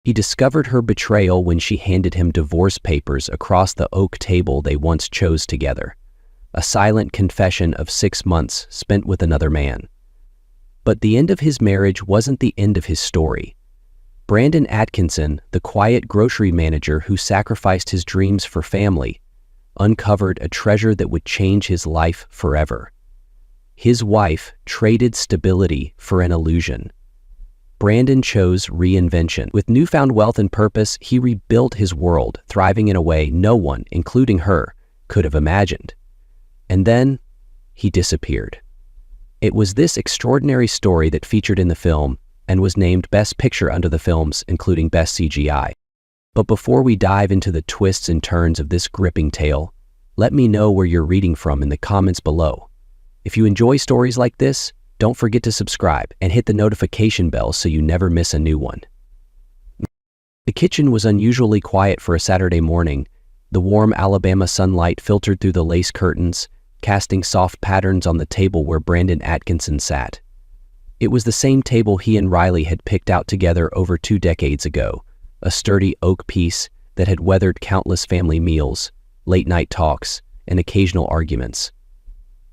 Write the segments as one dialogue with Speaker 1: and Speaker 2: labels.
Speaker 1: He discovered her betrayal when she handed him divorce papers across the oak table they once chose together, a silent confession of 6 months spent with another man. But the end of his marriage wasn't the end of his story. Brandon Atkinson, the quiet grocery manager who sacrificed his dreams for family, uncovered a treasure that would change his life forever. His wife traded stability for an illusion. Brandon chose reinvention. With newfound wealth and purpose, he rebuilt his world, thriving in a way no one, including her, could have imagined. And then, he disappeared. It was this extraordinary story that featured in the film and was named Best Picture under the films, including Best CGI. But before we dive into the twists and turns of this gripping tale, let me know where you're reading from in the comments below. If you enjoy stories like this, don't forget to subscribe and hit the notification bell so you never miss a new one. The kitchen was unusually quiet for a Saturday morning. The warm Alabama sunlight filtered through the lace curtains, casting soft patterns on the table where Brandon Atkinson sat. It was the same table he and Riley had picked out together over 2 decades ago, a sturdy oak piece that had weathered countless family meals, late-night talks, and occasional arguments.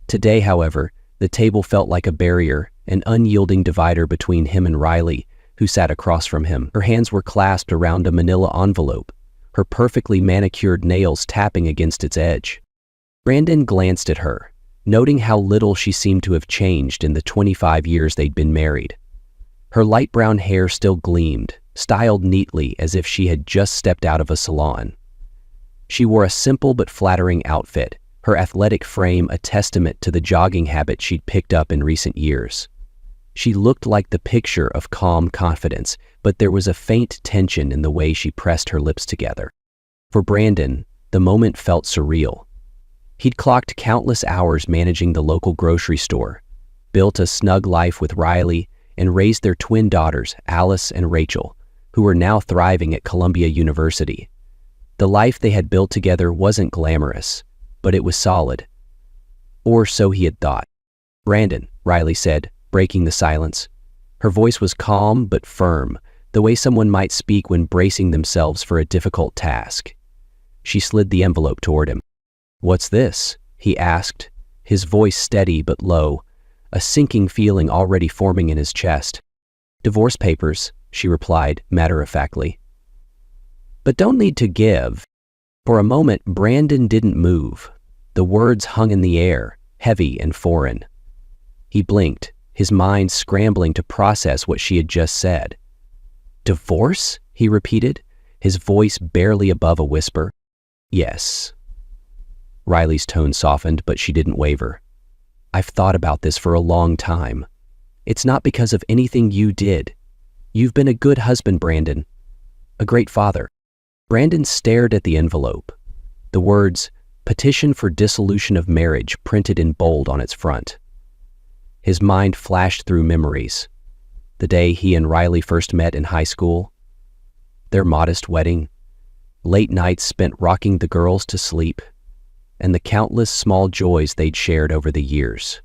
Speaker 1: Today, however, the table felt like a barrier, an unyielding divider between him and Riley, who sat across from him. Her hands were clasped around a manila envelope, her perfectly manicured nails tapping against its edge. Brandon glanced at her, noting how little she seemed to have changed in the 25 years they'd been married. Her light brown hair still gleamed, styled neatly as if she had just stepped out of a salon. She wore a simple but flattering outfit, her athletic frame a testament to the jogging habit she'd picked up in recent years. She looked like the picture of calm confidence, but there was a faint tension in the way she pressed her lips together. For Brandon, the moment felt surreal. He'd clocked countless hours managing the local grocery store, built a snug life with Riley, and raised their twin daughters, Alice and Rachel, who were now thriving at Columbia University. The life they had built together wasn't glamorous, but it was solid. Or so he had thought. "Brandon," Riley said, breaking the silence. Her voice was calm but firm, the way someone might speak when bracing themselves for a difficult task. She slid the envelope toward him. "What's this?" he asked, his voice steady but low, a sinking feeling already forming in his chest. "Divorce papers," she replied matter-of-factly. "But don't need to give." For a moment, Brandon didn't move. The words hung in the air, heavy and foreign. He blinked, his mind scrambling to process what she had just said. "Divorce?" he repeated, his voice barely above a whisper. "Yes." Riley's tone softened, but she didn't waver. "I've thought about this for a long time. It's not because of anything you did. You've been a good husband, Brandon. A great father." Brandon stared at the envelope. The words, "Petition for Dissolution of Marriage," printed in bold on its front. His mind flashed through memories. The day he and Riley first met in high school, their modest wedding, late nights spent rocking the girls to sleep, and the countless small joys they'd shared over the years.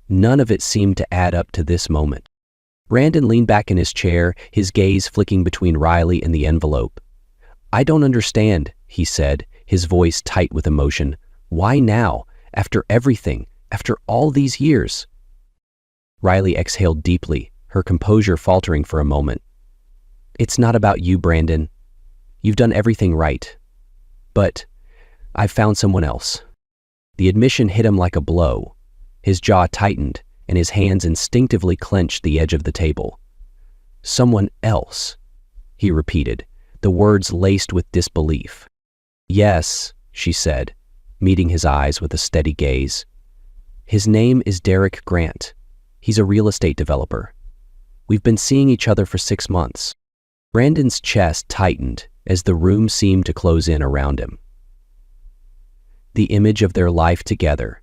Speaker 1: None of it seemed to add up to this moment. Brandon leaned back in his chair, his gaze flicking between Riley and the envelope. "I don't understand," he said, his voice tight with emotion. "Why now, after everything, after all these years?" Riley exhaled deeply, her composure faltering for a moment. "It's not about you, Brandon. You've done everything right. But I've found someone else." The admission hit him like a blow. His jaw tightened, and his hands instinctively clenched the edge of the table. "Someone else," he repeated, the words laced with disbelief. "Yes," she said, meeting his eyes with a steady gaze. "His name is Derek Grant. He's a real estate developer. We've been seeing each other for 6 months." Brandon's chest tightened as the room seemed to close in around him. The image of their life together,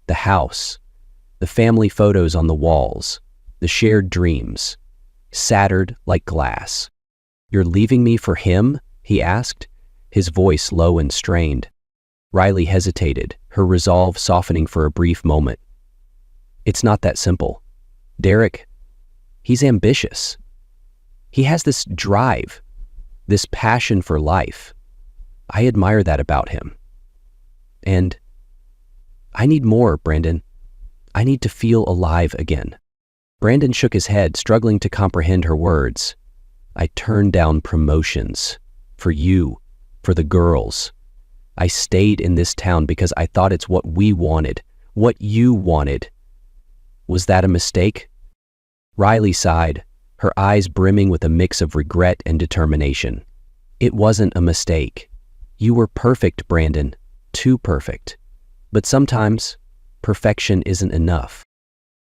Speaker 1: the house, the family photos on the walls, the shared dreams, shattered like glass. "You're leaving me for him?" he asked, his voice low and strained. Riley hesitated, her resolve softening for a brief moment. "It's not that simple. Derek, he's ambitious. He has this drive, this passion for life. I admire that about him. And I need more, Brandon. I need to feel alive again. Brandon shook his head, struggling to comprehend her words. I turned down promotions. For you, for the girls. I stayed in this town because I thought it's what we wanted, what you wanted. Was that a mistake? Riley sighed, her eyes brimming with a mix of regret and determination. It wasn't a mistake. You were perfect, Brandon. Too perfect. But sometimes, perfection isn't enough.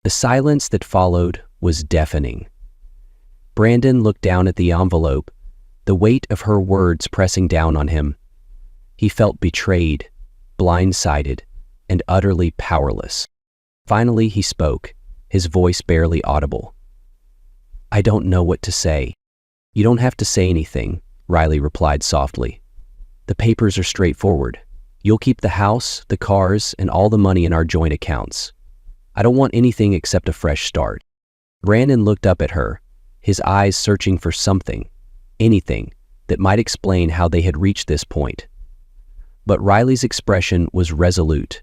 Speaker 1: The silence that followed was deafening. Brandon looked down at the envelope, the weight of her words pressing down on him. He felt betrayed, blindsided, and utterly powerless. Finally, he spoke, his voice barely audible. I don't know what to say. You don't have to say anything, Riley replied softly. The papers are straightforward. You'll keep the house, the cars, and all the money in our joint accounts. I don't want anything except a fresh start. Brandon looked up at her, his eyes searching for something, anything, that might explain how they had reached this point. But Riley's expression was resolute,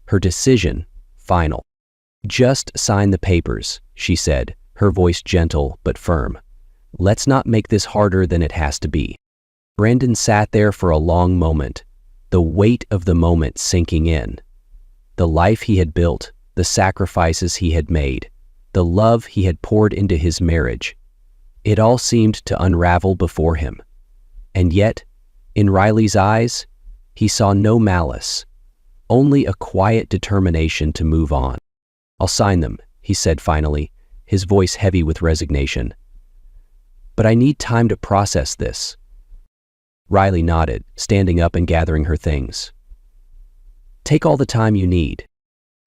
Speaker 1: her decision final. Just sign the papers, she said, her voice gentle but firm. Let's not make this harder than it has to be. Brandon sat there for a long moment, the weight of the moment sinking in. The life he had built, the sacrifices he had made, the love he had poured into his marriage. It all seemed to unravel before him. And yet, in Riley's eyes, he saw no malice, only a quiet determination to move on. I'll sign them, he said finally, his voice heavy with resignation. But I need time to process this. Riley nodded, standing up and gathering her things. Take all the time you need.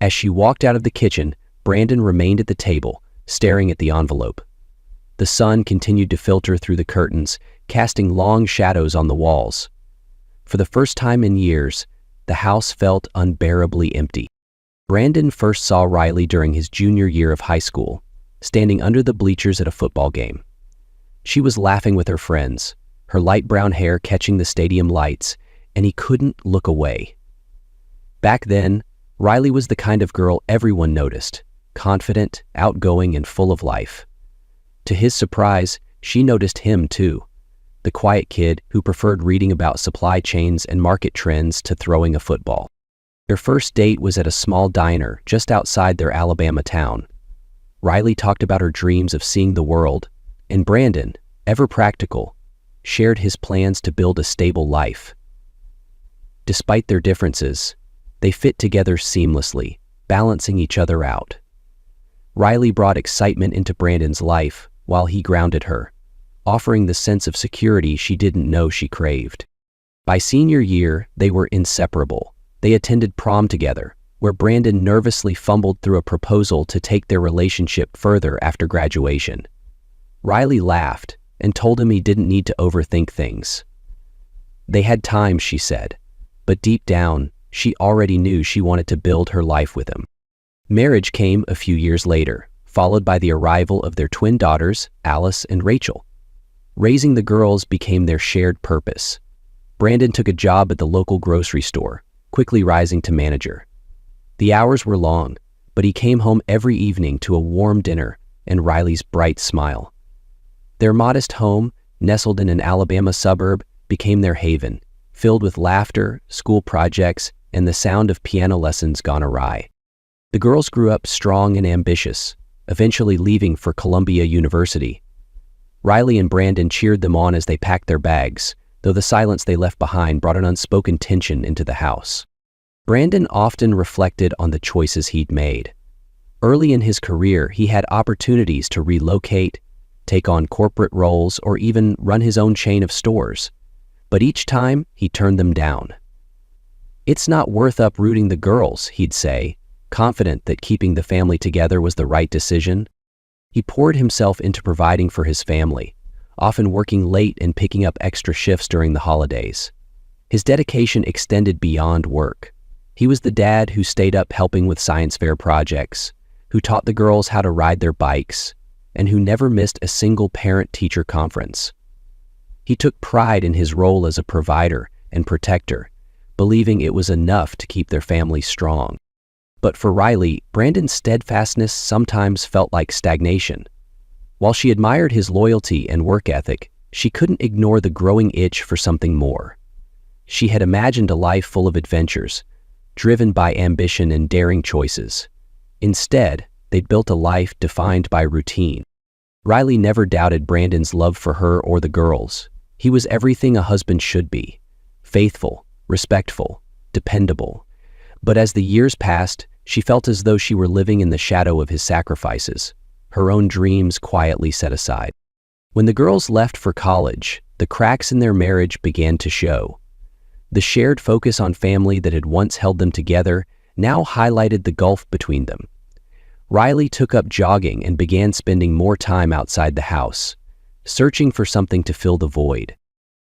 Speaker 1: As she walked out of the kitchen, Brandon remained at the table, staring at the envelope. The sun continued to filter through the curtains, casting long shadows on the walls. For the first time in years, the house felt unbearably empty. Brandon first saw Riley during his junior year of high school, standing under the bleachers at a football game. She was laughing with her friends, her light brown hair catching the stadium lights, and he couldn't look away. Back then, Riley was the kind of girl everyone noticed, confident, outgoing, and full of life. To his surprise, she noticed him too, the quiet kid who preferred reading about supply chains and market trends to throwing a football. Their first date was at a small diner just outside their Alabama town. Riley talked about her dreams of seeing the world, and Brandon, ever practical, shared his plans to build a stable life. Despite their differences, they fit together seamlessly, balancing each other out. Riley brought excitement into Brandon's life while he grounded her, offering the sense of security she didn't know she craved. By senior year, they were inseparable. They attended prom together, where Brandon nervously fumbled through a proposal to take their relationship further after graduation. Riley laughed and told him he didn't need to overthink things. They had time, she said, but deep down, she already knew she wanted to build her life with him. Marriage came a few years later, followed by the arrival of their twin daughters, Alice and Rachel. Raising the girls became their shared purpose. Brandon took a job at the local grocery store, quickly rising to manager. The hours were long, but he came home every evening to a warm dinner and Riley's bright smile. Their modest home, nestled in an Alabama suburb, became their haven, filled with laughter, school projects, and the sound of piano lessons gone awry. The girls grew up strong and ambitious, eventually leaving for Columbia University. Riley and Brandon cheered them on as they packed their bags, though the silence they left behind brought an unspoken tension into the house. Brandon often reflected on the choices he'd made. Early in his career, he had opportunities to relocate, take on corporate roles, or even run his own chain of stores. But each time, he turned them down. It's not worth uprooting the girls, he'd say, confident that keeping the family together was the right decision. He poured himself into providing for his family, often working late and picking up extra shifts during the holidays. His dedication extended beyond work. He was the dad who stayed up helping with science fair projects, who taught the girls how to ride their bikes, and who never missed a single parent-teacher conference. He took pride in his role as a provider and protector, believing it was enough to keep their family strong. But for Riley, Brandon's steadfastness sometimes felt like stagnation. While she admired his loyalty and work ethic, she couldn't ignore the growing itch for something more. She had imagined a life full of adventures, driven by ambition and daring choices. Instead, they'd built a life defined by routine. Riley never doubted Brandon's love for her or the girls. He was everything a husband should be: faithful, respectful, dependable. But as the years passed, she felt as though she were living in the shadow of his sacrifices, her own dreams quietly set aside. When the girls left for college, the cracks in their marriage began to show. The shared focus on family that had once held them together now highlighted the gulf between them. Riley took up jogging and began spending more time outside the house, searching for something to fill the void.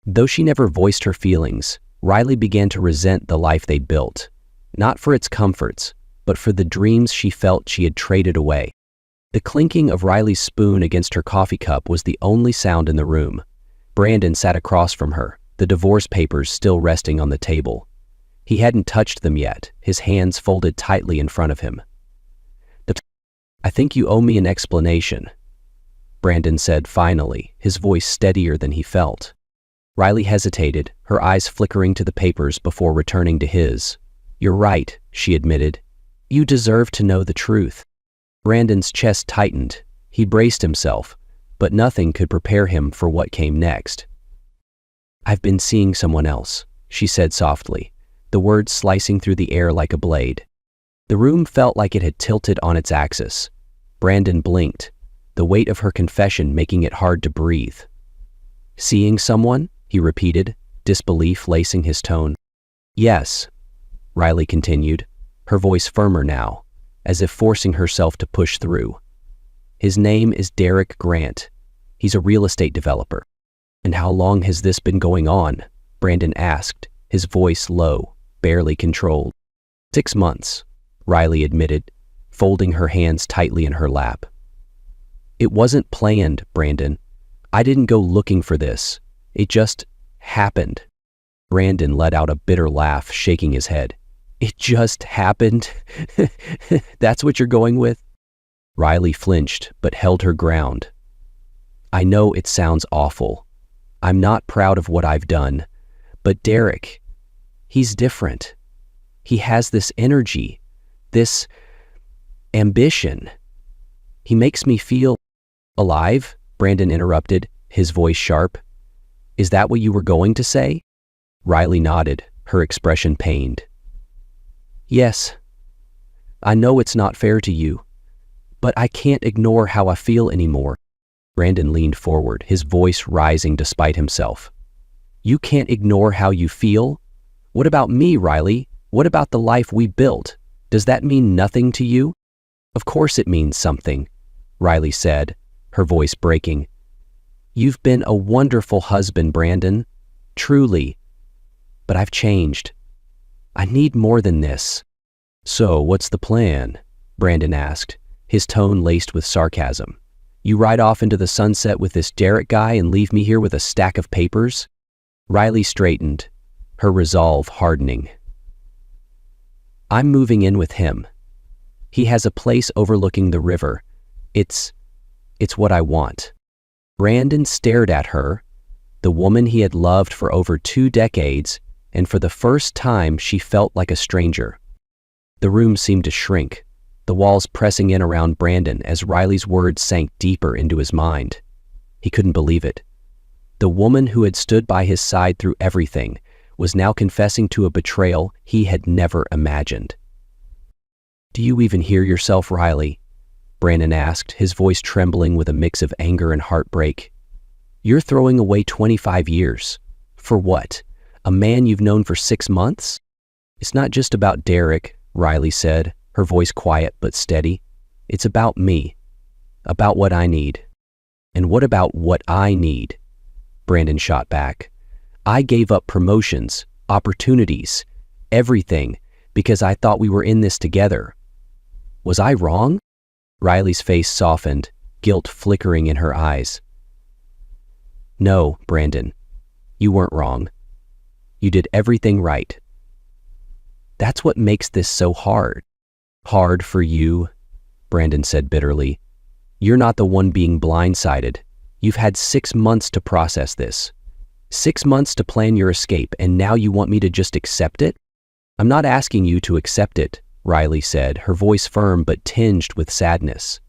Speaker 1: Though she never voiced her feelings, Riley began to resent the life they'd built, not for its comforts, but for the dreams she felt she had traded away. The clinking of Riley's spoon against her coffee cup was the only sound in the room. Brandon sat across from her, the divorce papers still resting on the table. He hadn't touched them yet, his hands folded tightly in front of him. "I think you owe me an explanation," Brandon said finally, his voice steadier than he felt. Riley hesitated, her eyes flickering to the papers before returning to his. "You're right," she admitted. "You deserve to know the truth." Brandon's chest tightened. He braced himself, but nothing could prepare him for what came next. "I've been seeing someone else," she said softly, the words slicing through the air like a blade. The room felt like it had tilted on its axis. Brandon blinked, the weight of her confession making it hard to breathe. "Seeing someone?" he repeated, disbelief lacing his tone. "Yes," Riley continued, her voice firmer now, as if forcing herself to push through. "His name is Derek Grant. He's a real estate developer." "And how long has this been going on?" Brandon asked, his voice low, barely controlled. 6 months, Riley admitted, folding her hands tightly in her lap. "It wasn't planned, Brandon. I didn't go looking for this. It just happened." Brandon let out a bitter laugh, shaking his head. "It just happened? That's what you're going with?" Riley flinched, but held her ground. "I know it sounds awful. I'm not proud of what I've done. But Derek, he's different. He has this energy, this ambition. He makes me feel..." "Alive?" Brandon interrupted, his voice sharp. "Is that what you were going to say?" Riley nodded, her expression pained. "Yes. I know it's not fair to you, but I can't ignore how I feel anymore." Brandon leaned forward, his voice rising despite himself. "You can't ignore how you feel? What about me, Riley? What about the life we built? Does that mean nothing to you?" "Of course it means something," Riley said, her voice breaking. "You've been a wonderful husband, Brandon. Truly. But I've changed. I need more than this." "So, what's the plan?" Brandon asked, his tone laced with sarcasm. "You ride off into the sunset with this Derek guy and leave me here with a stack of papers?" Riley straightened, her resolve hardening. "I'm moving in with him. He has a place overlooking the river. It's what I want." Brandon stared at her, the woman he had loved for over 2 decades, and for the first time she felt like a stranger. The room seemed to shrink, the walls pressing in around Brandon as Riley's words sank deeper into his mind. He couldn't believe it. The woman who had stood by his side through everything was now confessing to a betrayal he had never imagined. "Do you even hear yourself, Riley?" Brandon asked, his voice trembling with a mix of anger and heartbreak. "You're throwing away 25 years. For what? A man you've known for 6 months?" "It's not just about Derek," Riley said, her voice quiet but steady. "It's about me. About what I need." "And what about what I need?" Brandon shot back. "I gave up promotions, opportunities, everything, because I thought we were in this together. Was I wrong?" Riley's face softened, guilt flickering in her eyes. "No, Brandon, you weren't wrong. You did everything right. That's what makes this so hard." "Hard for you," Brandon said bitterly. "You're not the one being blindsided. You've had 6 months to process this. 6 months to plan your escape, and now you want me to just accept it?" "I'm not asking you to accept it," Riley said, her voice firm but tinged with sadness.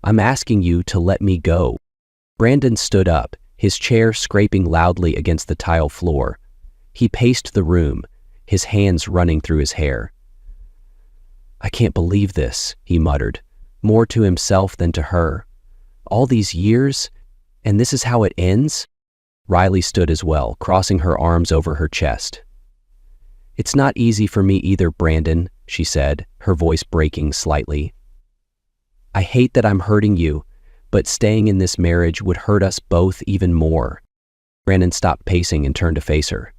Speaker 1: "I'm asking you to let me go." Brandon stood up, his chair scraping loudly against the tile floor. He paced the room, his hands running through his hair. "I can't believe this," he muttered, more to himself than to her. "All these years, and this is how it ends?" Riley stood as well, crossing her arms over her chest. "It's not easy for me either, Brandon," she said, her voice breaking slightly. "I hate that I'm hurting you, but staying in this marriage would hurt us both even more." Brandon stopped pacing and turned to face her.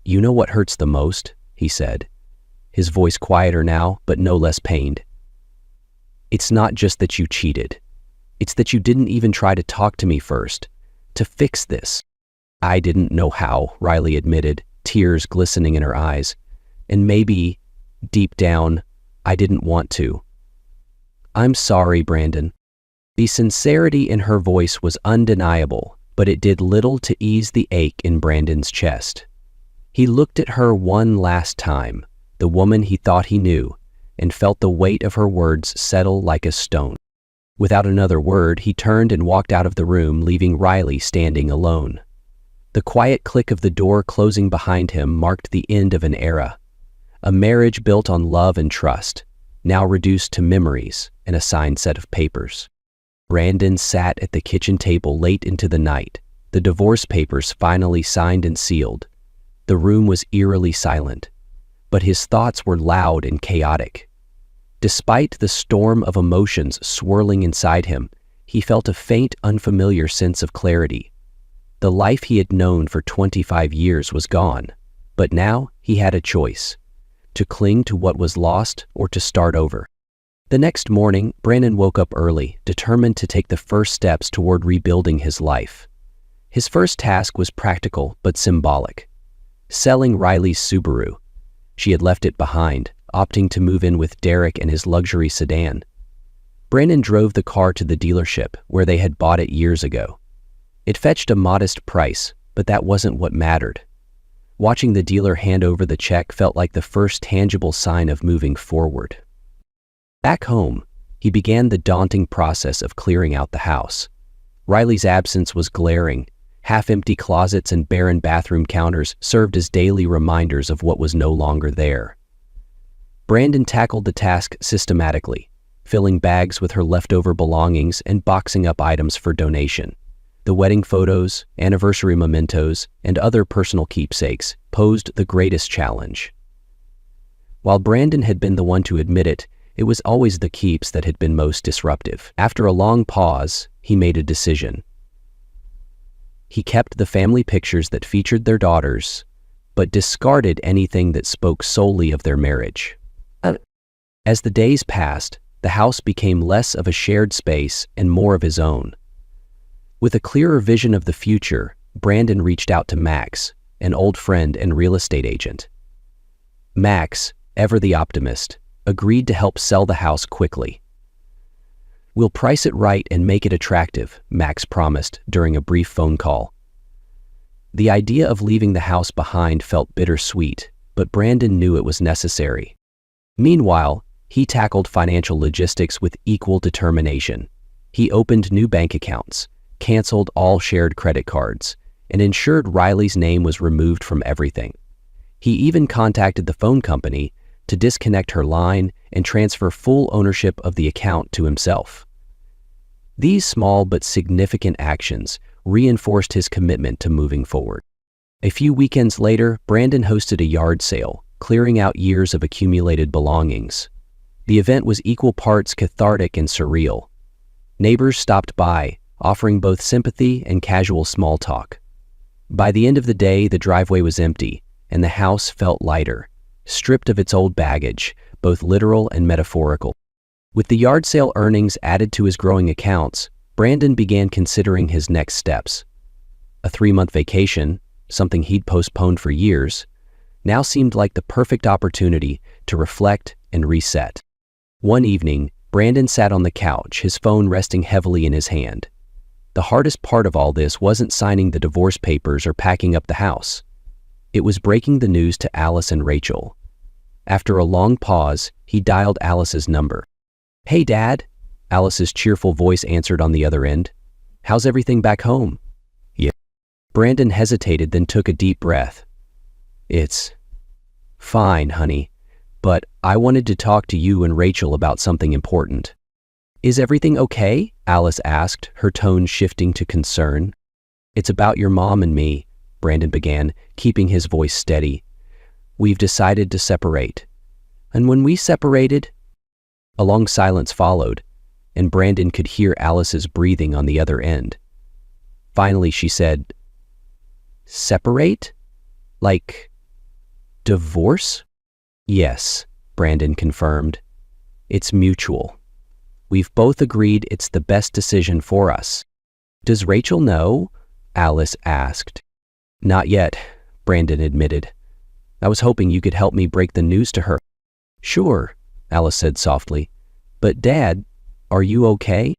Speaker 1: "You know what hurts the most?" he said, his voice quieter now, but no less pained. "It's not just that you cheated. It's that you didn't even try to talk to me first, to fix this." "I didn't know how," Riley admitted, tears glistening in her eyes. "And maybe, deep down, I didn't want to." "I'm sorry, Brandon." The sincerity in her voice was undeniable, but it did little to ease the ache in Brandon's chest. He looked at her one last time, the woman he thought he knew, and felt the weight of her words settle like a stone. Without another word, he turned and walked out of the room, leaving Riley standing alone. The quiet click of the door closing behind him marked the end of an era. A marriage built on love and trust, now reduced to memories and a signed set of papers. Brandon sat at the kitchen table late into the night, the divorce papers finally signed and sealed. The room was eerily silent, but his thoughts were loud and chaotic. Despite the storm of emotions swirling inside him, he felt a faint, unfamiliar sense of clarity. The life he had known for 25 years was gone, but now he had a choice: to cling to what was lost or to start over. The next morning, Brandon woke up early, determined to take the first steps toward rebuilding his life. His first task was practical but symbolic: selling Riley's Subaru. She had left it behind, opting to move in with Derek and his luxury sedan. Brandon drove the car to the dealership where they had bought it years ago. It fetched a modest price, but that wasn't what mattered. Watching the dealer hand over the check felt like the first tangible sign of moving forward. Back home, he began the daunting process of clearing out the house. Riley's absence was glaring. Half-empty closets and barren bathroom counters served as daily reminders of what was no longer there. Brandon tackled the task systematically, filling bags with her leftover belongings and boxing up items for donation. The wedding photos, anniversary mementos, and other personal keepsakes posed the greatest challenge. While Brandon had been the one to admit it, it was always the keeps that had been most disruptive. After a long pause, he made a decision. He kept the family pictures that featured their daughters, but discarded anything that spoke solely of their marriage. As the days passed, the house became less of a shared space and more of his own. With a clearer vision of the future, Brandon reached out to Max, an old friend and real estate agent. Max, ever the optimist, agreed to help sell the house quickly. "We'll price it right and make it attractive," Max promised during a brief phone call. The idea of leaving the house behind felt bittersweet, but Brandon knew it was necessary. Meanwhile, he tackled financial logistics with equal determination. He opened new bank accounts, canceled all shared credit cards, and ensured Riley's name was removed from everything. He even contacted the phone company to disconnect her line and transfer full ownership of the account to himself. These small but significant actions reinforced his commitment to moving forward. A few weekends later, Brandon hosted a yard sale, clearing out years of accumulated belongings. The event was equal parts cathartic and surreal. Neighbors stopped by, offering both sympathy and casual small talk. By the end of the day, the driveway was empty, and the house felt lighter, stripped of its old baggage, both literal and metaphorical. With the yard sale earnings added to his growing accounts, Brandon began considering his next steps. A 3-month vacation, something he'd postponed for years, now seemed like the perfect opportunity to reflect and reset. One evening, Brandon sat on the couch, his phone resting heavily in his hand. The hardest part of all this wasn't signing the divorce papers or packing up the house. It was breaking the news to Alice and Rachel. After a long pause, he dialed Alice's number. "Hey, Dad," Alice's cheerful voice answered on the other end. "How's everything back home?" "Yeah." Brandon hesitated, then took a deep breath. "It's fine, honey, but I wanted to talk to you and Rachel about something important." "Is everything okay?" Alice asked, her tone shifting to concern. "It's about your mom and me," Brandon began, keeping his voice steady. "We've decided to separate. And when we separated—" A long silence followed, and Brandon could hear Alice's breathing on the other end. Finally, she said, "Separate? Like divorce?" "Yes," Brandon confirmed. "It's mutual. We've both agreed it's the best decision for us." "Does Rachel know?" Alice asked. "Not yet," Brandon admitted. "I was hoping you could help me break the news to her." "Sure," Alice said softly. "But Dad, are you okay?"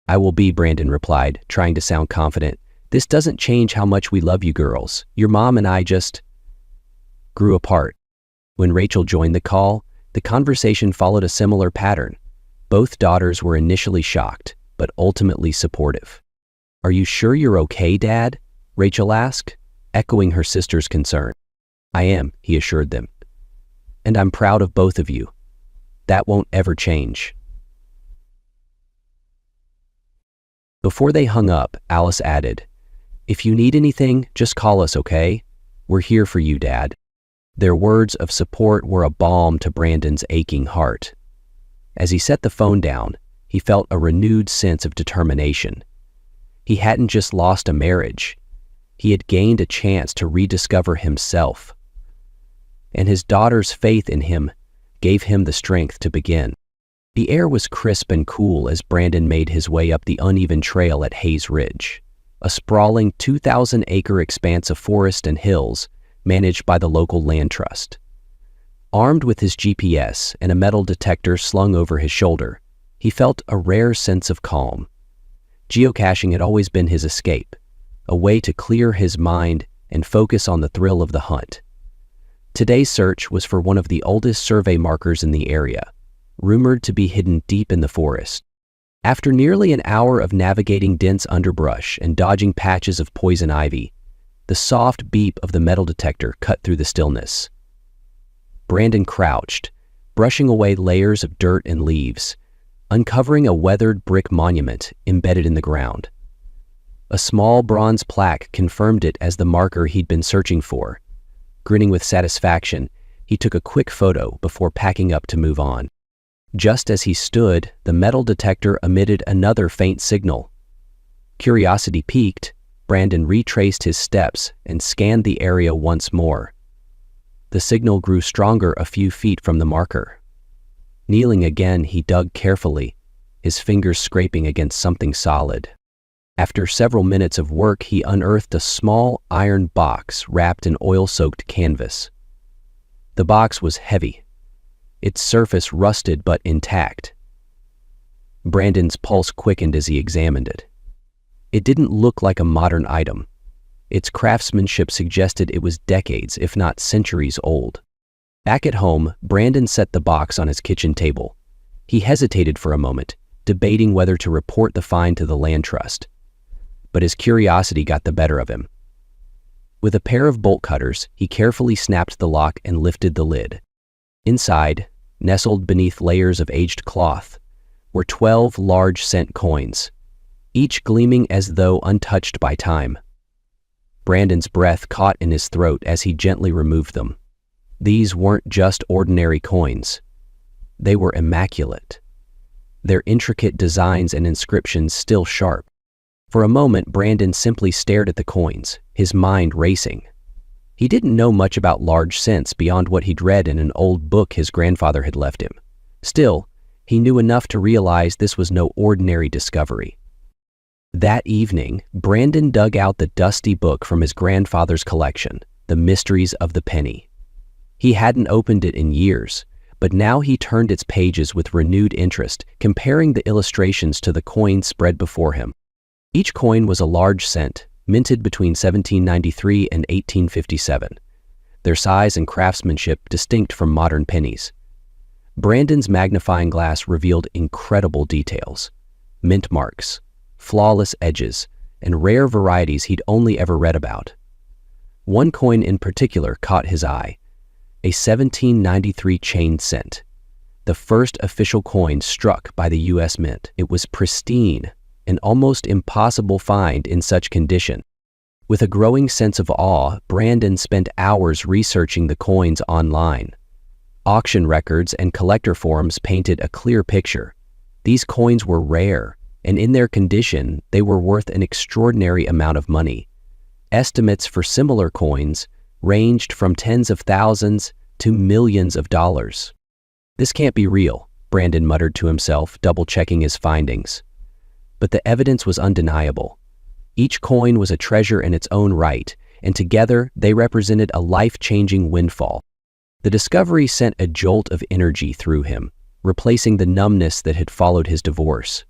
Speaker 1: "I will be," Brandon replied, trying to sound confident. "This doesn't change how much we love you girls. Your mom and I just grew apart." When Rachel joined the call, the conversation followed a similar pattern. Both daughters were initially shocked, but ultimately supportive. "Are you sure you're okay, Dad?" Rachel asked, echoing her sister's concern. "I am," he assured them. "And I'm proud of both of you. That won't ever change." Before they hung up, Alice added, "If you need anything, just call us, okay? We're here for you, Dad." Their words of support were a balm to Brandon's aching heart. As he set the phone down, he felt a renewed sense of determination. He hadn't just lost a marriage. He had gained a chance to rediscover himself. And his daughter's faith in him gave him the strength to begin. The air was crisp and cool as Brandon made his way up the uneven trail at Hayes Ridge, a sprawling 2,000-acre expanse of forest and hills managed by the local land trust. Armed with his GPS and a metal detector slung over his shoulder, he felt a rare sense of calm. Geocaching had always been his escape, a way to clear his mind and focus on the thrill of the hunt. Today's search was for one of the oldest survey markers in the area, rumored to be hidden deep in the forest. After nearly an hour of navigating dense underbrush and dodging patches of poison ivy, the soft beep of the metal detector cut through the stillness. Brandon crouched, brushing away layers of dirt and leaves, uncovering a weathered brick monument embedded in the ground. A small bronze plaque confirmed it as the marker he'd been searching for. Grinning with satisfaction, he took a quick photo before packing up to move on. Just as he stood, the metal detector emitted another faint signal. Curiosity piqued, Brandon retraced his steps and scanned the area once more. The signal grew stronger a few feet from the marker. Kneeling again, he dug carefully, his fingers scraping against something solid. After several minutes of work, he unearthed a small iron box wrapped in oil-soaked canvas. The box was heavy, its surface rusted but intact. Brandon's pulse quickened as he examined it. It didn't look like a modern item. Its craftsmanship suggested it was decades, if not centuries, old. Back at home, Brandon set the box on his kitchen table. He hesitated for a moment, debating whether to report the find to the land trust. But his curiosity got the better of him. With a pair of bolt cutters, he carefully snapped the lock and lifted the lid. Inside, nestled beneath layers of aged cloth, were 12 large cent coins, each gleaming as though untouched by time. Brandon's breath caught in his throat as he gently removed them. These weren't just ordinary coins. They were immaculate, their intricate designs and inscriptions still sharp. For a moment, Brandon simply stared at the coins, his mind racing. He didn't know much about large cents beyond what he'd read in an old book his grandfather had left him. Still, He knew enough to realize this was no ordinary discovery. That evening, Brandon dug out the dusty book from his grandfather's collection, The Mysteries of the Penny. He hadn't opened it in years, but now he turned its pages with renewed interest, comparing the illustrations to the coins spread before him. Each coin was a large cent, minted between 1793 and 1857, their size and craftsmanship distinct from modern pennies. Brandon's magnifying glass revealed incredible details: mint marks, flawless edges, and rare varieties he'd only ever read about. One coin in particular caught his eye: a 1793 chain cent, the first official coin struck by the U.S. Mint. It was pristine, an almost impossible find in such condition. With a growing sense of awe, Brandon spent hours researching the coins online. Auction records and collector forums painted a clear picture. These coins were rare, and in their condition, they were worth an extraordinary amount of money. Estimates for similar coins ranged from tens of thousands to millions of dollars. "This can't be real," Brandon muttered to himself, double-checking his findings. But the evidence was undeniable. Each coin was a treasure in its own right, and together they represented a life-changing windfall. The discovery sent a jolt of energy through him, replacing the numbness that had followed his divorce.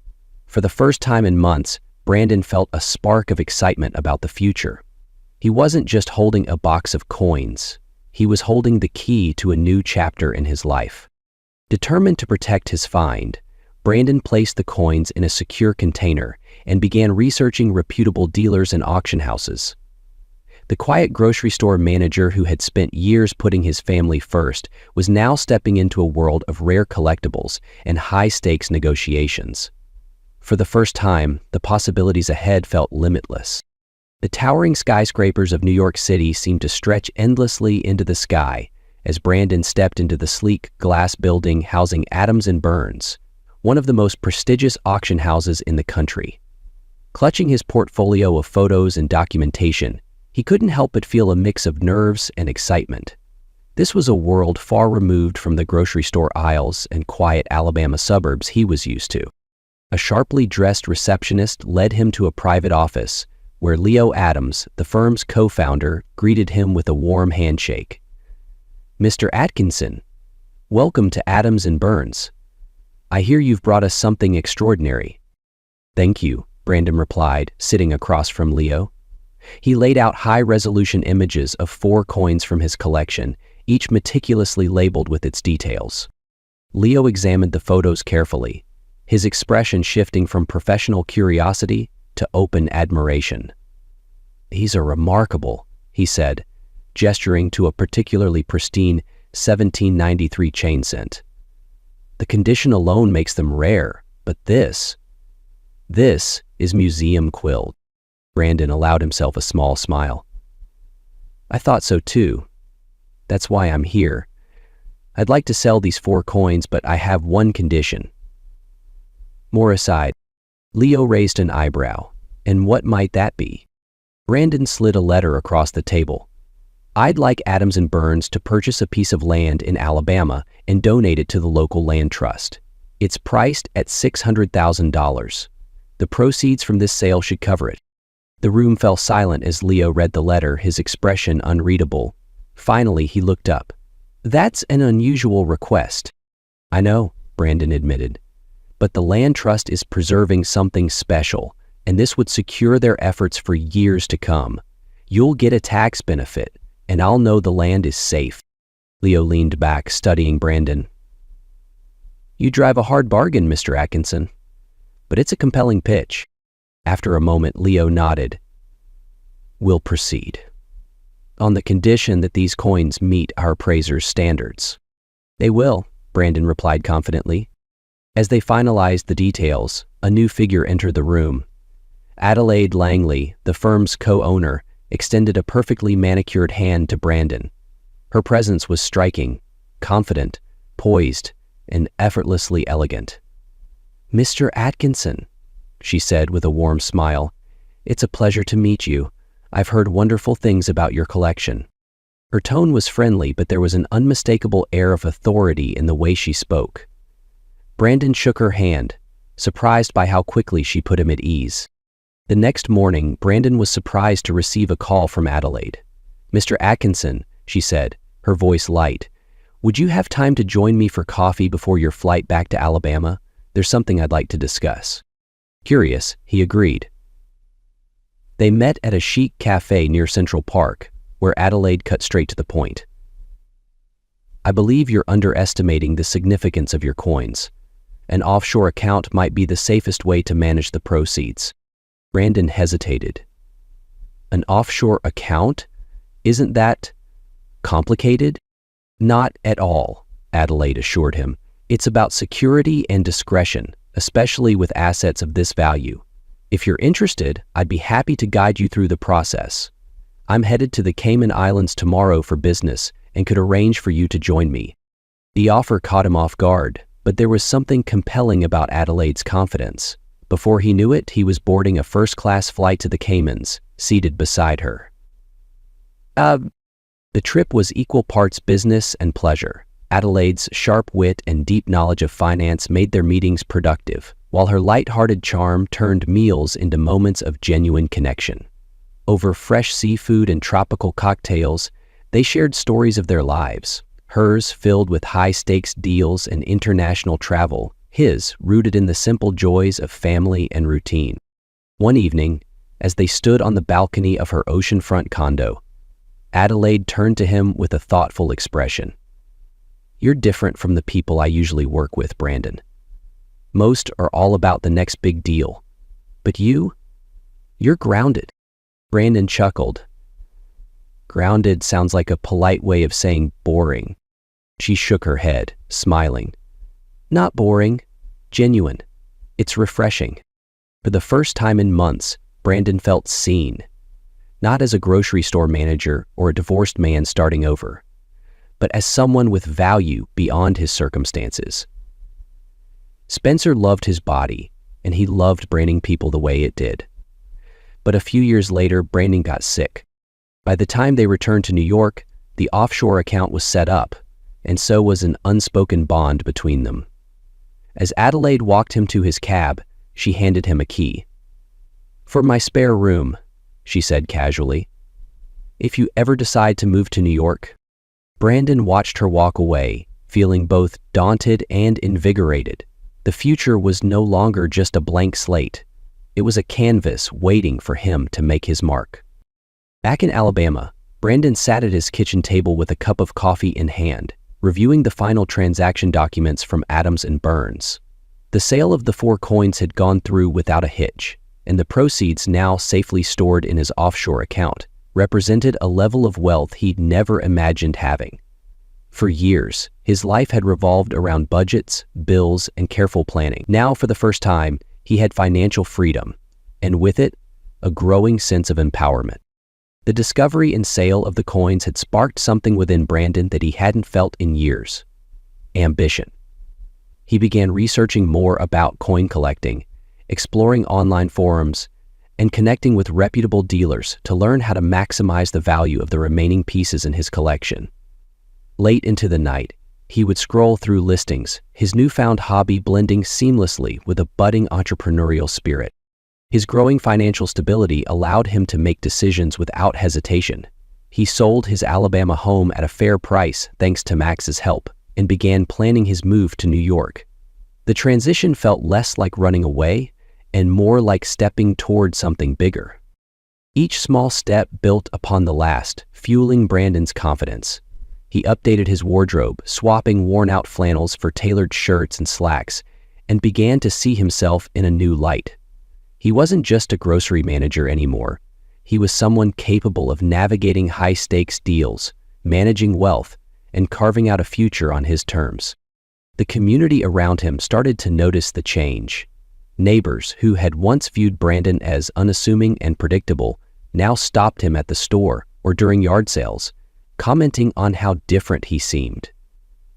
Speaker 1: For the first time in months, Brandon felt a spark of excitement about the future. He wasn't just holding a box of coins. He was holding the key to a new chapter in his life. Determined to protect his find, Brandon placed the coins in a secure container and began researching reputable dealers and auction houses. The quiet grocery store manager who had spent years putting his family first was now stepping into a world of rare collectibles and high-stakes negotiations. For the first time, the possibilities ahead felt limitless. The towering skyscrapers of New York City seemed to stretch endlessly into the sky as Brandon stepped into the sleek glass building housing Adams & Burns, one of the most prestigious auction houses in the country. Clutching his portfolio of photos and documentation, he couldn't help but feel a mix of nerves and excitement. This was a world far removed from the grocery store aisles and quiet Alabama suburbs he was used to. A sharply dressed receptionist led him to a private office where Leo Adams, the firm's co-founder, greeted him with a warm handshake. "Mr. Atkinson, welcome to Adams & Burns. I hear you've brought us something extraordinary." "Thank you," Brandon replied, sitting across from Leo. He laid out high-resolution images of 4 coins from his collection, each meticulously labeled with its details. Leo examined the photos carefully, his expression shifting from professional curiosity to open admiration. "These are remarkable," he said, gesturing to a particularly pristine 1793 chain cent. "The condition alone makes them rare, but this is museum quill." Brandon allowed himself a small smile. "I thought so too. That's why I'm here. I'd like to sell these 4 coins, but I have one condition." More aside, Leo raised an eyebrow. "And what might that be?" Brandon slid a letter across the table. "I'd like Adams & Burns to purchase a piece of land in Alabama and donate it to the local land trust. It's priced at $600,000. The proceeds from this sale should cover it." The room fell silent as Leo read the letter, his expression unreadable. Finally, he looked up. "That's an unusual request." "I know," Brandon admitted. "But the land trust is preserving something special, and this would secure their efforts for years to come. You'll get a tax benefit, and I'll know the land is safe." Leo leaned back, studying Brandon. "You drive a hard bargain, Mr. Atkinson, but it's a compelling pitch." After a moment, Leo nodded. "We'll proceed, on the condition that these coins meet our appraiser's standards." "They will," Brandon replied confidently. As they finalized the details, a new figure entered the room. Adelaide Langley, the firm's co-owner, extended a perfectly manicured hand to Brandon. Her presence was striking, confident, poised, and effortlessly elegant. "Mr. Atkinson," she said with a warm smile, "it's a pleasure to meet you. I've heard wonderful things about your collection." Her tone was friendly, but there was an unmistakable air of authority in the way she spoke. Brandon shook her hand, surprised by how quickly she put him at ease. The next morning, Brandon was surprised to receive a call from Adelaide. "Mr. Atkinson," she said, her voice light, "would you have time to join me for coffee before your flight back to Alabama? There's something I'd like to discuss." Curious, he agreed. They met at a chic cafe near Central Park, where Adelaide cut straight to the point. "I believe you're underestimating the significance of your coins. An offshore account might be the safest way to manage the proceeds." Brandon hesitated. "An offshore account? Isn't that complicated?" "Not at all," Adelaide assured him. "It's about security and discretion, especially with assets of this value. If you're interested, I'd be happy to guide you through the process. I'm headed to the Cayman Islands tomorrow for business and could arrange for you to join me." The offer caught him off guard, but there was something compelling about Adelaide's confidence. Before he knew it, he was boarding a first-class flight to the Caymans, seated beside her. The trip was equal parts business and pleasure. Adelaide's sharp wit and deep knowledge of finance made their meetings productive, while her light-hearted charm turned meals into moments of genuine connection. Over fresh seafood and tropical cocktails, they shared stories of their lives, hers filled with high-stakes deals and international travel, his rooted in the simple joys of family and routine. One evening, as they stood on the balcony of her oceanfront condo, Adelaide turned to him with a thoughtful expression. "You're different from the people I usually work with, Brandon. Most are all about the next big deal. But you're grounded." Brandon chuckled. "Grounded sounds like a polite way of saying boring." She shook her head, smiling. "Not boring, genuine. It's refreshing." For the first time in months, Brandon felt seen. Not as a grocery store manager or a divorced man starting over, but as someone with value beyond his circumstances. Spencer loved his body, and he loved branding people the way it did. But a few years later, Brandon got sick. By the time they returned to New York, the offshore account was set up, and so was an unspoken bond between them. As Adelaide walked him to his cab, she handed him a key. "For my spare room," she said casually. "If you ever decide to move to New York." Brandon watched her walk away, feeling both daunted and invigorated. The future was no longer just a blank slate. It was a canvas waiting for him to make his mark. Back in Alabama, Brandon sat at his kitchen table with a cup of coffee in hand, reviewing the final transaction documents from Adams and Burns. The sale of the 4 coins had gone through without a hitch, and the proceeds, now safely stored in his offshore account, represented a level of wealth he'd never imagined having. For years, his life had revolved around budgets, bills, and careful planning. Now, for the first time, he had financial freedom, and with it, a growing sense of empowerment. The discovery and sale of the coins had sparked something within Brandon that he hadn't felt in years: ambition. He began researching more about coin collecting, exploring online forums, and connecting with reputable dealers to learn how to maximize the value of the remaining pieces in his collection. Late into the night, he would scroll through listings, his newfound hobby blending seamlessly with a budding entrepreneurial spirit. His growing financial stability allowed him to make decisions without hesitation. He sold his Alabama home at a fair price thanks to Max's help, and began planning his move to New York. The transition felt less like running away and more like stepping toward something bigger. Each small step built upon the last, fueling Brandon's confidence. He updated his wardrobe, swapping worn-out flannels for tailored shirts and slacks, and began to see himself in a new light. He wasn't just a grocery manager anymore. He was someone capable of navigating high-stakes deals, managing wealth, and carving out a future on his terms. The community around him started to notice the change. Neighbors who had once viewed Brandon as unassuming and predictable now stopped him at the store or during yard sales, commenting on how different he seemed.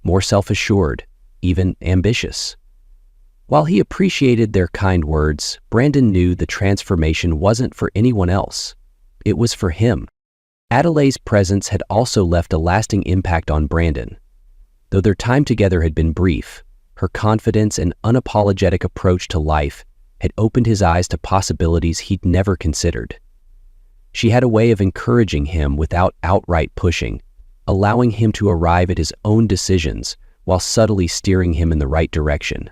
Speaker 1: More self-assured, even ambitious. While he appreciated their kind words, Brandon knew the transformation wasn't for anyone else. It was for him. Adelaide's presence had also left a lasting impact on Brandon. Though their time together had been brief, Her confidence and unapologetic approach to life had opened his eyes to possibilities he'd never considered. She had a way of encouraging him without outright pushing, allowing him to arrive at his own decisions while subtly steering him in the right direction.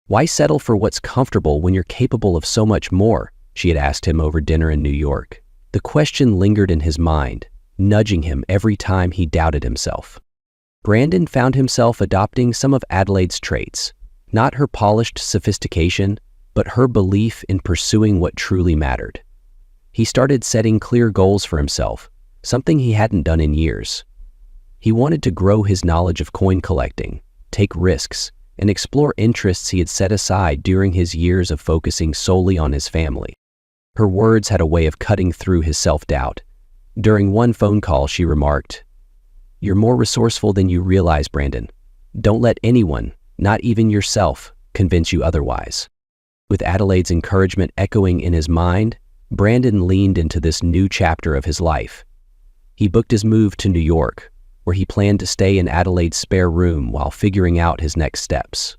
Speaker 1: "Why settle for what's comfortable when you're capable of so much more?" she had asked him over dinner in New York. The question lingered in his mind, nudging him every time he doubted himself. Brandon found himself adopting some of Adelaide's traits, not her polished sophistication, but her belief in pursuing what truly mattered. He started setting clear goals for himself, something he hadn't done in years. He wanted to grow his knowledge of coin collecting, take risks, and explore interests he had set aside during his years of focusing solely on his family. Her words had a way of cutting through his self-doubt. During one phone call, she remarked, "You're more resourceful than you realize, Brandon. Don't let anyone, not even yourself, convince you otherwise." With Adelaide's encouragement echoing in his mind, Brandon leaned into this new chapter of his life. He booked his move to New York, where he planned to stay in Adelaide's spare room while figuring out his next steps.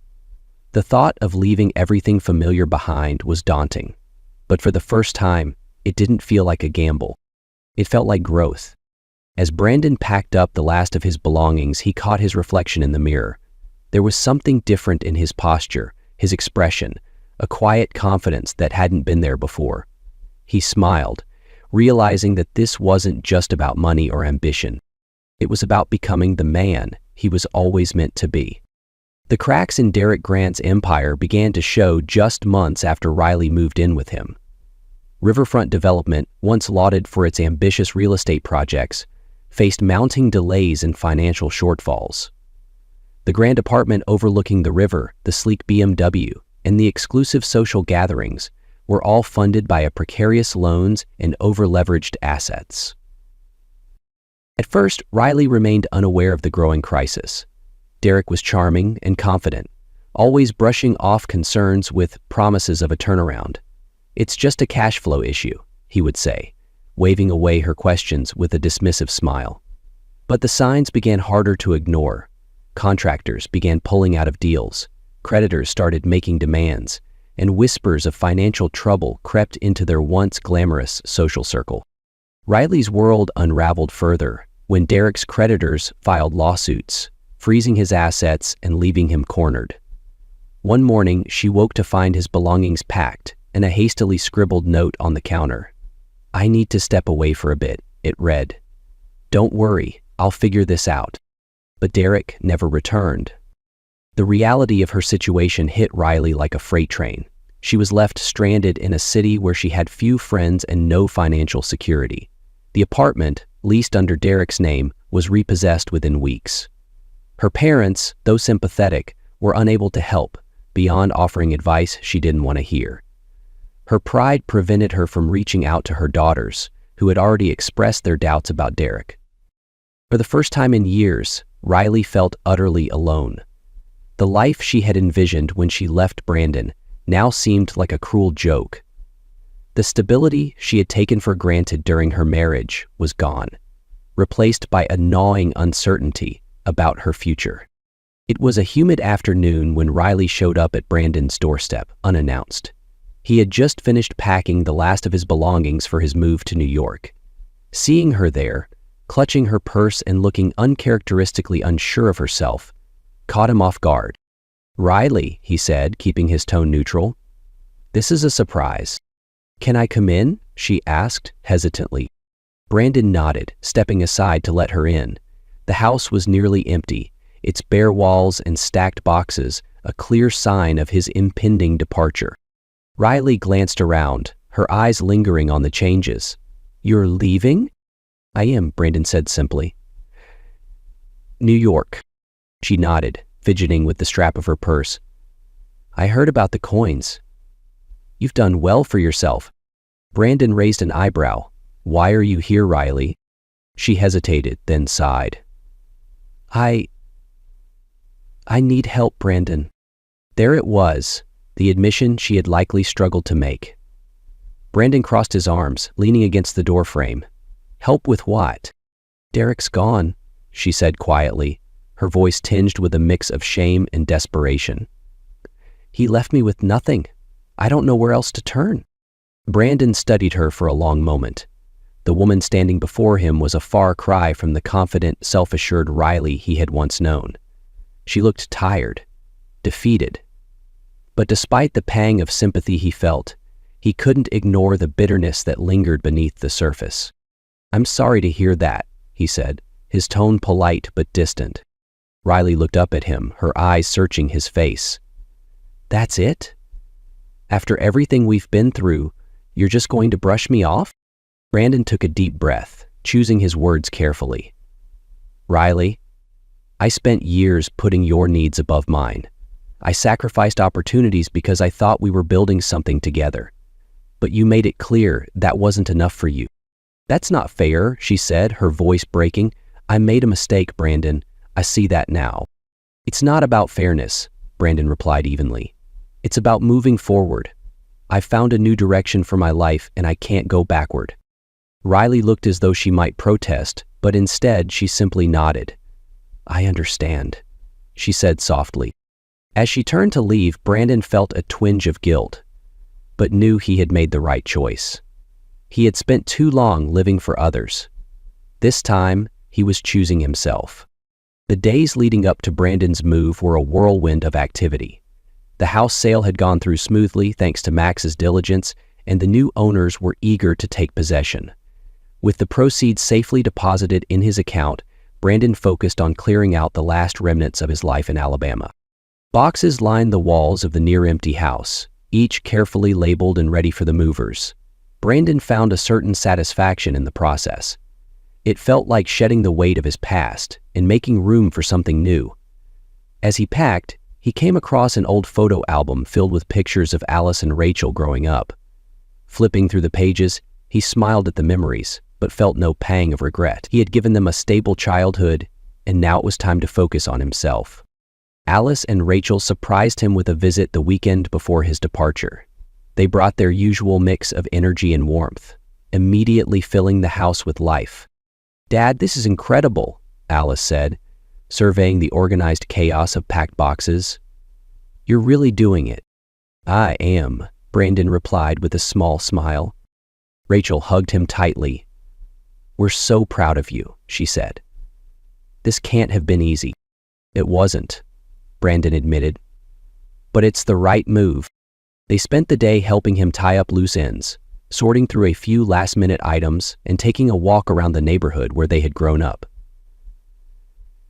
Speaker 1: The thought of leaving everything familiar behind was daunting, but for the first time, it didn't feel like a gamble. It felt like growth. As Brandon packed up the last of his belongings, he caught his reflection in the mirror. There was something different in his posture, his expression, a quiet confidence that hadn't been there before. He smiled, realizing that this wasn't just about money or ambition. It was about becoming the man he was always meant to be. The cracks in Derek Grant's empire began to show just months after Riley moved in with him. Riverfront development, once lauded for its ambitious real estate projects, faced mounting delays and financial shortfalls. The grand apartment overlooking the river, the sleek BMW, and the exclusive social gatherings were all funded by precarious loans and over-leveraged assets. At first, Riley remained unaware of the growing crisis. Derek was charming and confident, always brushing off concerns with promises of a turnaround. "It's just a cash flow issue," he would say, waving away her questions with a dismissive smile. But the signs began harder to ignore. Contractors began pulling out of deals, creditors started making demands, and whispers of financial trouble crept into their once glamorous social circle. Riley's world unraveled further when Derek's creditors filed lawsuits, freezing his assets and leaving him cornered. One morning, she woke to find his belongings packed and a hastily scribbled note on the counter. "I need to step away for a bit," it read. "Don't worry, I'll figure this out." But Derek never returned. The reality of her situation hit Riley like a freight train. She was left stranded in a city where she had few friends and no financial security. The apartment, leased under Derek's name, was repossessed within weeks. Her parents, though sympathetic, were unable to help, beyond offering advice she didn't want to hear. Her pride prevented her from reaching out to her daughters, who had already expressed their doubts about Derek. For the first time in years, Riley felt utterly alone. The life she had envisioned when she left Brandon now seemed like a cruel joke. The stability she had taken for granted during her marriage was gone, replaced by a gnawing uncertainty about her future. It was a humid afternoon when Riley showed up at Brandon's doorstep, unannounced. He had just finished packing the last of his belongings for his move to New York. Seeing her there, clutching her purse and looking uncharacteristically unsure of herself, caught him off guard. "Riley," he said, keeping his tone neutral. "This is a surprise." "Can I come in?" she asked, hesitantly. Brandon nodded, stepping aside to let her in. The house was nearly empty, its bare walls and stacked boxes a clear sign of his impending departure. Riley glanced around, her eyes lingering on the changes. "You're leaving?" "I am," Brandon said simply. "New York." She nodded, fidgeting with the strap of her purse. "I heard about the coins. You've done well for yourself." Brandon raised an eyebrow. "Why are you here, Riley?" She hesitated, then sighed. I need help, Brandon." There it was, the admission she had likely struggled to make. Brandon crossed his arms, leaning against the doorframe. "Help with what?" "Derek's gone," she said quietly, her voice tinged with a mix of shame and desperation. "He left me with nothing. I don't know where else to turn." Brandon studied her for a long moment. The woman standing before him was a far cry from the confident, self-assured Riley he had once known. She looked tired, defeated. But despite the pang of sympathy he felt, he couldn't ignore the bitterness that lingered beneath the surface. "I'm sorry to hear that," he said, his tone polite but distant. Riley looked up at him, her eyes searching his face. "That's it? After everything we've been through, you're just going to brush me off?" Brandon took a deep breath, choosing his words carefully. "Riley, I spent years putting your needs above mine. I sacrificed opportunities because I thought we were building something together. But you made it clear that wasn't enough for you." "That's not fair," she said, her voice breaking. "I made a mistake, Brandon. I see that now." "It's not about fairness," Brandon replied evenly. "It's about moving forward. I've found a new direction for my life and I can't go backward." Riley looked as though she might protest, but instead she simply nodded. "I understand," she said softly. As she turned to leave, Brandon felt a twinge of guilt, but knew he had made the right choice. He had spent too long living for others. This time, he was choosing himself. The days leading up to Brandon's move were a whirlwind of activity. The house sale had gone through smoothly thanks to Max's diligence, and the new owners were eager to take possession. With the proceeds safely deposited in his account, Brandon focused on clearing out the last remnants of his life in Alabama. Boxes lined the walls of the near-empty house, each carefully labeled and ready for the movers. Brandon found a certain satisfaction in the process. It felt like shedding the weight of his past and making room for something new. As he packed, he came across an old photo album filled with pictures of Alice and Rachel growing up. Flipping through the pages, he smiled at the memories, but felt no pang of regret. He had given them a stable childhood, and now it was time to focus on himself. Alice and Rachel surprised him with a visit the weekend before his departure. They brought their usual mix of energy and warmth, immediately filling the house with life. "Dad, this is incredible," Alice said, surveying the organized chaos of packed boxes. "You're really doing it." "I am," Brandon replied with a small smile. Rachel hugged him tightly. "We're so proud of you," she said. "This can't have been easy." "It wasn't," Brandon admitted. "But it's the right move." They spent the day helping him tie up loose ends, sorting through a few last-minute items and taking a walk around the neighborhood where they had grown up.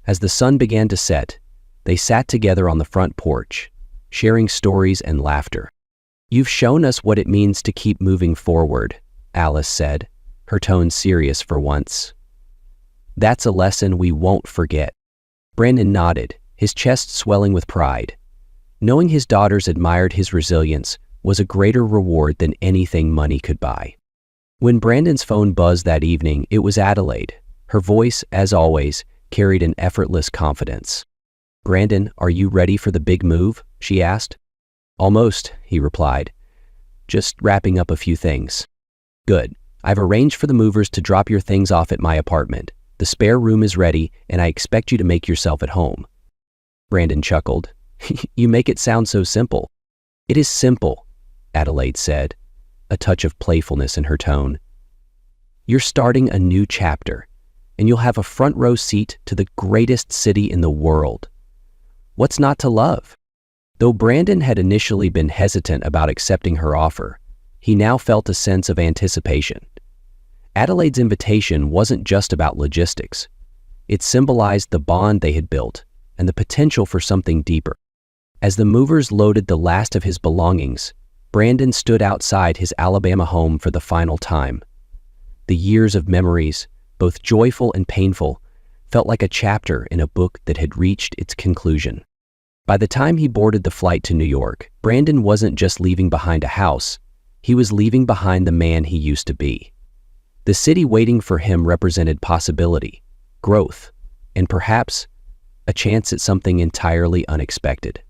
Speaker 1: As the sun began to set, they sat together on the front porch, sharing stories and laughter. "You've shown us what it means to keep moving forward," Alice said, her tone serious for once. "That's a lesson we won't forget." Brandon nodded, his chest swelling with pride. Knowing his daughters admired his resilience was a greater reward than anything money could buy. When Brandon's phone buzzed that evening, it was Adelaide. Her voice, as always, carried an effortless confidence. "Brandon, are you ready for the big move?" she asked. "Almost," he replied. "Just wrapping up a few things." "Good. I've arranged for the movers to drop your things off at my apartment. The spare room is ready, and I expect you to make yourself at home." Brandon chuckled. "You make it sound so simple." "It is simple," Adelaide said, a touch of playfulness in her tone. "You're starting a new chapter, and you'll have a front-row seat to the greatest city in the world. What's not to love?" Though Brandon had initially been hesitant about accepting her offer, he now felt a sense of anticipation. Adelaide's invitation wasn't just about logistics. It symbolized the bond they had built and the potential for something deeper. As the movers loaded the last of his belongings, Brandon stood outside his Alabama home for the final time. The years of memories, both joyful and painful, felt like a chapter in a book that had reached its conclusion. By the time he boarded the flight to New York, Brandon wasn't just leaving behind a house, he was leaving behind the man he used to be. The city waiting for him represented possibility, growth, and perhaps a chance at something entirely unexpected.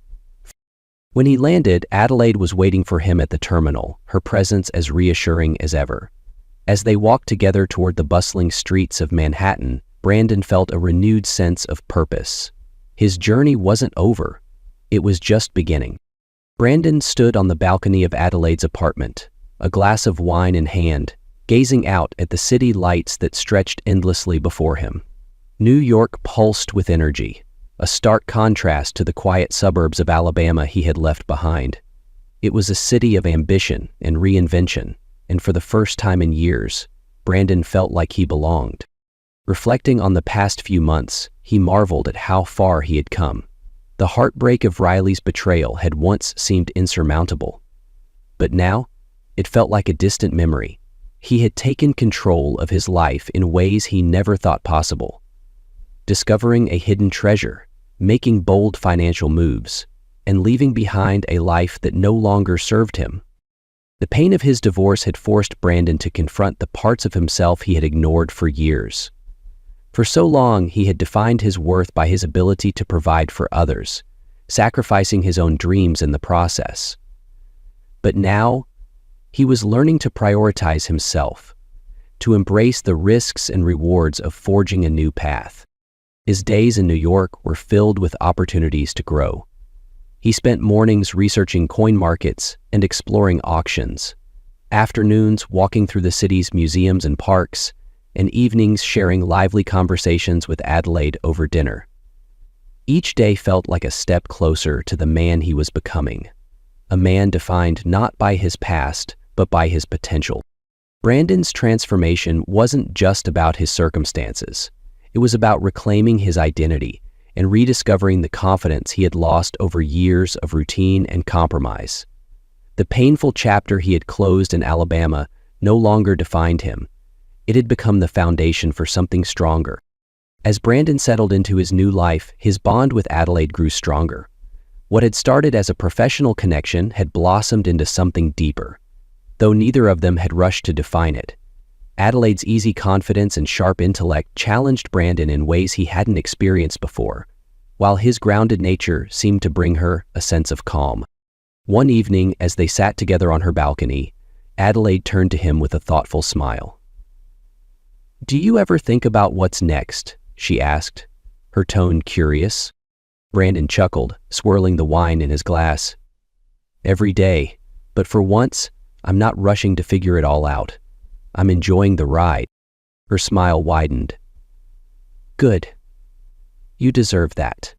Speaker 1: When he landed, Adelaide was waiting for him at the terminal, her presence as reassuring as ever. As they walked together toward the bustling streets of Manhattan, Brandon felt a renewed sense of purpose. His journey wasn't over. It was just beginning. Brandon stood on the balcony of Adelaide's apartment, a glass of wine in hand, gazing out at the city lights that stretched endlessly before him. New York pulsed with energy, a stark contrast to the quiet suburbs of Alabama he had left behind. It was a city of ambition and reinvention, and for the first time in years, Brandon felt like he belonged. Reflecting on the past few months, he marveled at how far he had come. The heartbreak of Riley's betrayal had once seemed insurmountable, but now it felt like a distant memory. He had taken control of his life in ways he never thought possible, discovering a hidden treasure, making bold financial moves, and leaving behind a life that no longer served him. The pain of his divorce had forced Brandon to confront the parts of himself he had ignored for years. For so long, he had defined his worth by his ability to provide for others, sacrificing his own dreams in the process. But now, he was learning to prioritize himself, to embrace the risks and rewards of forging a new path. His days in New York were filled with opportunities to grow. He spent mornings researching coin markets and exploring auctions, afternoons walking through the city's museums and parks, and evenings sharing lively conversations with Adelaide over dinner. Each day felt like a step closer to the man he was becoming, a man defined not by his past, but by his potential. Brandon's transformation wasn't just about his circumstances. It was about reclaiming his identity and rediscovering the confidence he had lost over years of routine and compromise. The painful chapter he had closed in Alabama no longer defined him. It had become the foundation for something stronger. As Brandon settled into his new life, his bond with Adelaide grew stronger. What had started as a professional connection had blossomed into something deeper, though neither of them had rushed to define it. Adelaide's easy confidence and sharp intellect challenged Brandon in ways he hadn't experienced before, while his grounded nature seemed to bring her a sense of calm. One evening, as they sat together on her balcony, Adelaide turned to him with a thoughtful smile. "Do you ever think about what's next?" she asked, her tone curious. Brandon chuckled, swirling the wine in his glass. "Every day, but for once, I'm not rushing to figure it all out. I'm enjoying the ride." Her smile widened. "Good. You deserve that."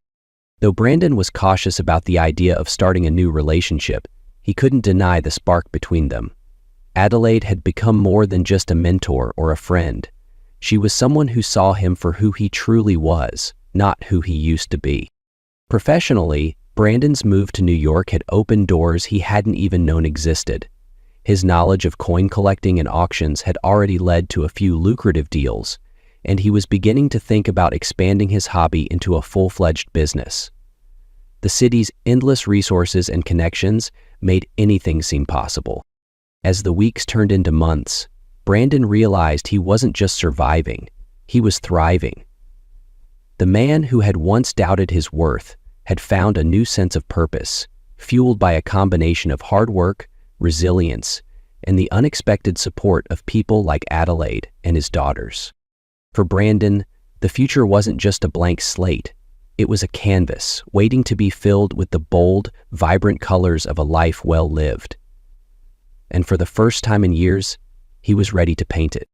Speaker 1: Though Brandon was cautious about the idea of starting a new relationship, he couldn't deny the spark between them. Adelaide had become more than just a mentor or a friend. She was someone who saw him for who he truly was, not who he used to be. Professionally, Brandon's move to New York had opened doors he hadn't even known existed. His knowledge of coin collecting and auctions had already led to a few lucrative deals, and he was beginning to think about expanding his hobby into a full-fledged business. The city's endless resources and connections made anything seem possible. As the weeks turned into months, Brandon realized he wasn't just surviving, he was thriving. The man who had once doubted his worth had found a new sense of purpose, fueled by a combination of hard work, resilience, and the unexpected support of people like Adelaide and his daughters. For Brandon, the future wasn't just a blank slate. It was a canvas waiting to be filled with the bold, vibrant colors of a life well lived. And for the first time in years, he was ready to paint it.